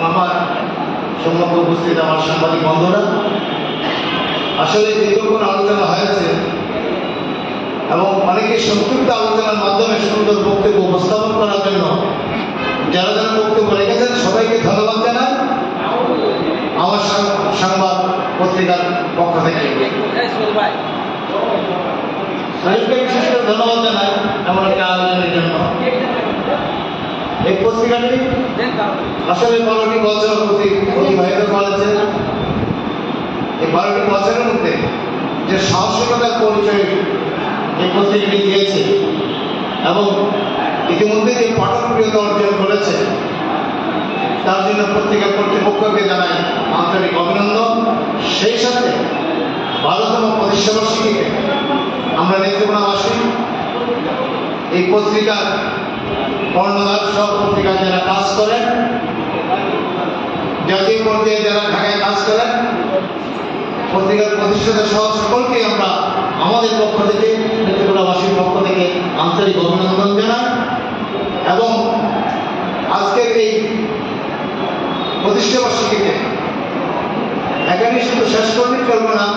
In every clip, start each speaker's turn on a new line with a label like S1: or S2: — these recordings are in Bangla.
S1: আমার সম্মুখে উপস্থিত আমার সাংবাদিক বন্ধুরা, আসলে দীর্ঘক্ষণ আলোচনা হয়েছে এবং অনেকে সংক্ষিপ্ত আলোচনার মাধ্যমে সুন্দর বক্তব্য উপস্থাপন করার জন্য যারা যারা বক্তব্য রেখেছেন সবাইকে ধন্যবাদ জানাই আমার সংবাদ পত্রিকার পক্ষ থেকে। বিশেষ করে ধন্যবাদ জানাই এমন একটা আয়োজনের জন্য। এই পত্রিকাটি আসলে 12টি বছর অতিবাহিত করেছে। এই 12টি বছরের মধ্যে যে সাহসিকতার পরিচয় এই পত্রিকাটি দিয়েছে এবং ইতিমধ্যে যে পাঠকপ্রিয়তা অর্জন করেছে তার জন্য পত্রিকা কর্তৃপক্ষকে জানাই আন্তরিক অভিনন্দন। সেই সাথে 12তম প্রতিষ্ঠাবার্ষিকীতে আমরা নেত্রকোনাবাসী এই পত্রিকার কর্ণধার সহ পত্রিকায় যারা কাজ করেন, জাতীয় পর্যায়ে যারা ঢাকায় কাজ করেন, পত্রিকার প্রতিষ্ঠাতা সহ সকলকে আমরা আমাদের পক্ষ থেকে নেত্রকোনাবাসীর পক্ষ থেকে আন্তরিক অভিনন্দন জানাই এবং আজকের এই প্রতিষ্ঠাবার্ষিকীতে এখানে শুধু শেষ করলেই চলবে না।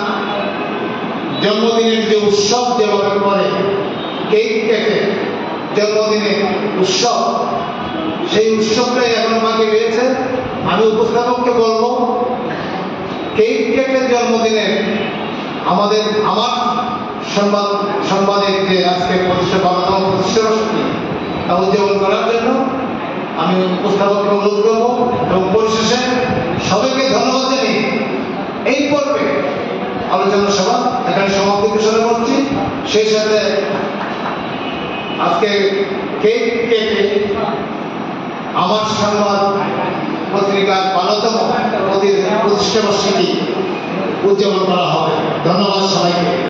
S1: জন্মদিনের যে উৎসব যেভাবে করে কেক কেটে জন্মদিনের উৎসব, সেই উৎসবটাই এখন বাকি রয়েছে। আমি উপস্থাপককে বলবো কেক কেটে জন্মদিনে আমার সংবাদের যে আজকে প্রতিষ্ঠাবার্ষিকী তা উদযাপন করার জন্য আমি উপস্থাপককে অনুরোধ করবো এবং পরিশেষে সবাইকে ধন্যবাদ জানিয়ে এই পর্বে আলোচনা সভা এখানে সমাপ্তি ঘোষণা করছি। সেই সাথে আজকে কেক কেটে আমার সংবাদ পত্রিকার 12তম প্রতিষ্ঠাবার্ষিকী উদযাপন করা হবে। ধন্যবাদ সবাইকে।